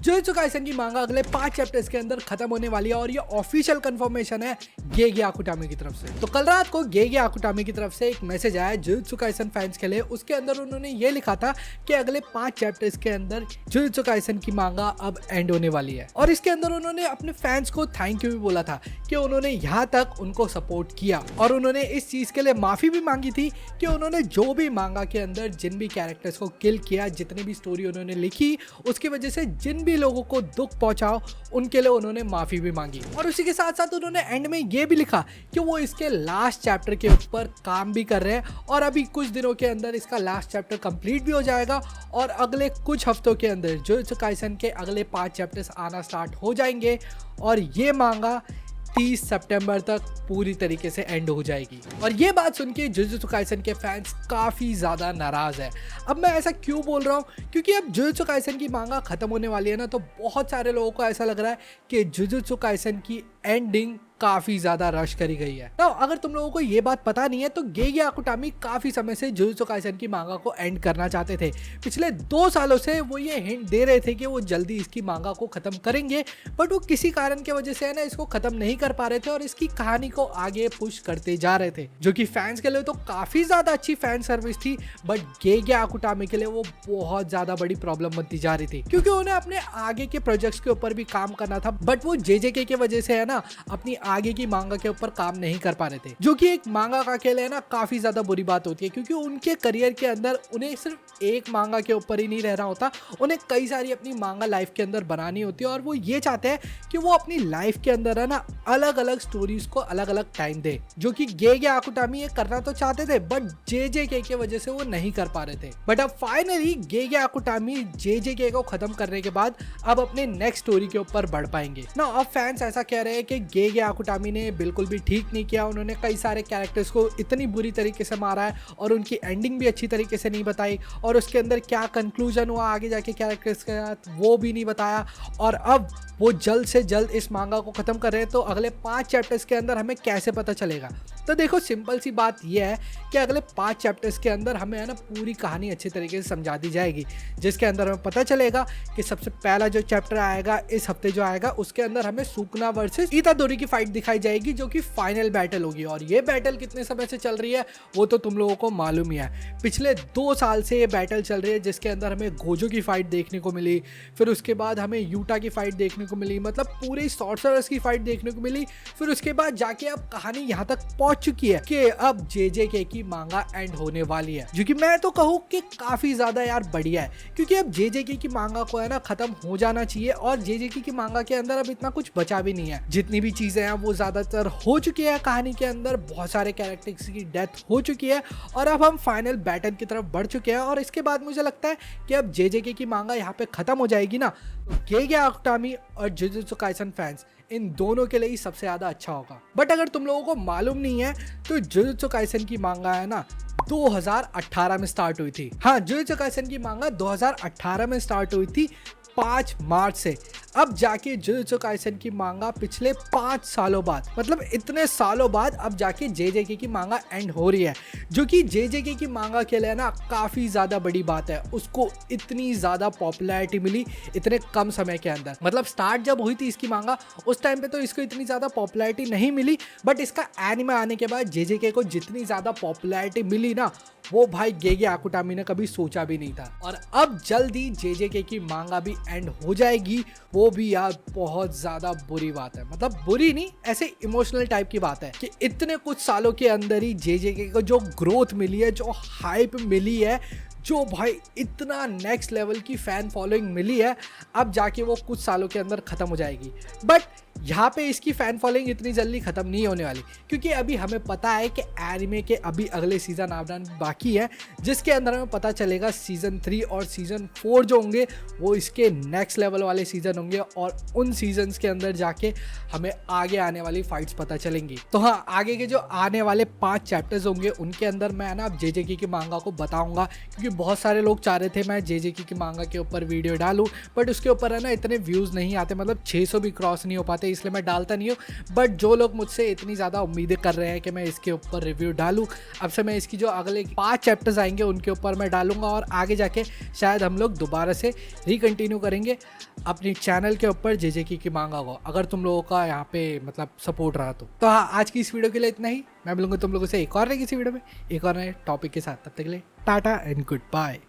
Jujutsu Kaisen की मांगा अगले 5 चैप्टर्स के अंदर खत्म होने वाली है और ये ऑफिशियल कंफर्मेशन है गेगे आकुटामी की तरफ से। तो कल रात को गेगे आकुटामी की तरफ से एक मैसेज आया जुजुत्सु काइसन फैंस के लिए। उसके अंदर उन्होंने ये लिखा था कि अगले 5 चैप्टर्स के अंदर जुजुत्सु काइसन की मांगा अब एंड होने वाली है। और इसके अंदर उन्होंने अपने फैंस को थैंक यू भी बोला था कि उन्होंने यहाँ तक उनको सपोर्ट किया और उन्होंने इस चीज के लिए माफी भी मांगी थी कि उन्होंने जो भी मांगा के अंदर जिन भी कैरेक्टर्स को किल किया, जितनी भी स्टोरी उन्होंने लिखी, उसकी वजह से जिन भी लोगों को दुख पहुंचाओ उनके लिए उन्होंने माफी भी मांगी। और उसी के साथ साथ उन्होंने एंड में ये भी लिखा कि वो इसके लास्ट चैप्टर के ऊपर काम भी कर रहे हैं और अभी कुछ दिनों के अंदर इसका लास्ट चैप्टर कंप्लीट भी हो जाएगा और अगले कुछ हफ्तों के अंदर जुजुत्सु काइसन के अगले 5 चैप्टर्स आना स्टार्ट हो जाएंगे और ये मांगा 30 सितंबर तक पूरी तरीके से एंड हो जाएगी। और ये बात सुन के जुजुत्सु काइसन के फैंस काफी ज्यादा नाराज है। अब मैं ऐसा क्यों बोल रहा हूँ, क्योंकि अब जुजुत्सु काइसन की मांगा खत्म होने वाली है ना, तो बहुत सारे लोगों को ऐसा लग रहा है कि जुजुत्सु काइसन की एंडिंग काफी ज्यादा रश करी गई है। तो अगर तुम लोगों को ये बात पता नहीं है तो गेगे आकुटामी काफी समय से जुजुत्सु काइसन की मांगा को एंड करना चाहते थे। पिछले 2 सालों से वो ये हिंट दे रहे थे कि वो जल्दी इसकी मांगा को खत्म करेंगे, बट वो किसी कारण की वजह से है ना इसको खत्म नहीं कर पा रहे थे और इसकी कहानी को आगे पुश करते जा रहे थे, जो कि फैंस के लिए तो काफी ज्यादा अच्छी फैन सर्विस थी, बट गेगे आकुटामी के लिए वो बहुत ज्यादा बड़ी प्रॉब्लम बनती जा रही थी क्योंकि उन्हें अपने आगे के प्रोजेक्ट्स के ऊपर भी काम करना था, बट वो जेजेके की वजह से है ना अपनी आगे की मांगा के ऊपर काम नहीं कर पा रहे थे, जो कि एक मांगा के लिए ना काफी ज्यादा बुरी बात होती है क्योंकि उनके करियर के अंदर उन्हें सिर्फ एक मांगा के ऊपर ही नहीं रहना होता, उन्हें कई सारी अपनी मांगा लाइफ के अंदर बनानी होती है और वो ये चाहते हैं कि वो अपनी लाइफ के अंदर है ना अलग अलग स्टोरीज को अलग अलग टाइम दे, जो कि गेगे आकुटामी ये करना तो चाहते थे बट जेजेके की वजह से वो नहीं कर पा रहे थे। बट अब फाइनली गेगे आकुटामी जेजेके को खत्म करने के बाद अब अपने नेक्स्ट स्टोरी के ऊपर बढ़ पाएंगे ना। अब फैंस ऐसा कह रहे हैं कि गेगे आकुटामी ने बिल्कुल भी ठीक नहीं किया, उन्होंने कई सारे कैरेक्टर्स को इतनी बुरी तरीके से मारा है और उनकी एंडिंग भी अच्छी तरीके से नहीं बताई और उसके अंदर क्या कंक्लूजन हुआ आगे जाके कैरेक्टर्स के साथ वो भी नहीं बताया। और अब वो जल्द से जल्द इस मांगा को खत्म कर रहे हैं, तो अगले 5 चैप्टर्स के अंदर हमें कैसे पता चलेगा? तो देखो सिंपल सी बात यह है कि अगले 5 चैप्टर्स के अंदर हमें है ना पूरी कहानी अच्छी तरीके से समझा दी जाएगी, जिसके अंदर हमें पता चलेगा कि सबसे पहला जो चैप्टर आएगा इस हफ्ते जो आएगा उसके अंदर हमें सुकना वर्सेस इतादोरी की फाइट दिखाई जाएगी, जो कि फाइनल बैटल होगी। और ये बैटल कितने समय से चल रही है वो तो तुम लोगों को मालूम ही है, पिछले 2 साल से ये बैटल चल रही है, जिसके अंदर हमें गोजो की फाइट देखने को मिली, फिर उसके बाद हमें यूटा की फाइट देखने को मिली, मतलब पूरे सॉर्सरर्स की फाइट देखने को मिली, फिर उसके बाद जाके अब कहानी यहाँ तक पहुंच चुकी है कि अब जेजेके की मांगा एंड होने वाली है, जो कि मैं तो कहूँ कि काफी ज्यादा यार बढ़िया है, क्योंकि अब जेजेके की मांगा को है ना खत्म हो जाना चाहिए और जेजेके की मांगा के अंदर अब इतना कुछ बचा भी नहीं है। जितनी भी चीजें हैं वो ज्यादातर हो चुकी है, कहानी के अंदर बहुत सारे कैरेक्टर्स की डेथ हो चुकी है और अब हम फाइनल बैटल की तरफ बढ़ चुके हैं। और इसके बाद मुझे लगता है कि अब जेजेके की मांगा यहाँ पे खत्म हो जाएगी ना, तो गेगे आकुटामी और जुजुत्सु काइसन फैंस इन दोनों के लिए ही सबसे ज्यादा अच्छा होगा। बट अगर तुम लोगों को मालूम नहीं है तो जुजुत्सु काइसन की मांगा है ना 2018 में स्टार्ट हुई थी। हाँ, जुजुत्सु काइसन की मांगा 2018 में स्टार्ट हुई थी 5 मार्च से। अब जाके जुजुत्सु काइसन की मांगा पिछले 5 सालों बाद, मतलब इतने सालों बाद अब जाके जेजेके की मांगा एंड हो रही है, जो कि जेजेके की मांगा के लिए ना काफी ज्यादा बड़ी बात है। उसको इतनी ज्यादा पॉपुलैरिटी मिली इतने कम समय के अंदर, मतलब स्टार्ट जब हुई थी इसकी मांगा उस टाइम पे तो इसको इतनी ज्यादा पॉपुलैरिटी नहीं मिली, बट इसका एनिमे आने के बाद जेजेके को जितनी ज्यादा पॉपुलैरिटी मिली ना वो भाई गेगे आकुटामी ने कभी सोचा भी नहीं था। और अब जल्दी जेजेके की मांगा भी एंड हो जाएगी, वो भी यार बहुत ज्यादा बुरी बात है, मतलब बुरी नहीं ऐसे इमोशनल टाइप की बात है कि इतने कुछ सालों के अंदर ही जेजेके को जो ग्रोथ मिली है, जो हाइप मिली है, जो भाई इतना नेक्स्ट लेवल की फैन फॉलोइंग मिली है, अब जाके वो कुछ सालों के अंदर खत्म हो जाएगी। बट यहाँ पे इसकी फैन फॉलोइंग इतनी जल्दी खत्म नहीं होने वाली, क्योंकि अभी हमें पता है कि एनिमे के अभी अगले सीजन आना बाकी है, जिसके अंदर हमें पता चलेगा सीजन 3 और सीजन 4 जो होंगे वो इसके नेक्स्ट लेवल वाले सीजन होंगे और उन सीजन्स के अंदर जाके हमें आगे आने वाली फाइट्स पता चलेंगी। तो हाँ, आगे के जो आने वाले 5 चैप्टर्स होंगे उनके अंदर मैं ना अब जेजेके की मांगा को बताऊंगा, क्योंकि बहुत सारे लोग चाह रहे थे मैं जेजेके की मांगा के ऊपर वीडियो डालूं, बट उसके ऊपर है ना इतने व्यूज नहीं आते, मतलब 600 भी क्रॉस नहीं हो पाते होते इसलिए मैं डालता नहीं हूँ, बट जो लोग मुझसे इतनी ज़्यादा उम्मीदें कर रहे हैं कि मैं इसके ऊपर रिव्यू डालूँ, अब से मैं इसकी जो अगले 5 चैप्टर्स आएंगे उनके ऊपर मैं डालूंगा और आगे जाके शायद हम लोग दोबारा से रिकंटिन्यू करेंगे अपनी चैनल के ऊपर जे की मांगा को, अगर तुम लोगों का यहाँ पे मतलब सपोर्ट रहा तो हाँ, आज की इस वीडियो के लिए इतना ही। मैं मिलूंगा तुम लोगों से एक और नई किसी वीडियो में एक और नए टॉपिक के साथ, तब तक के लिए टाटा एंड गुड बाय।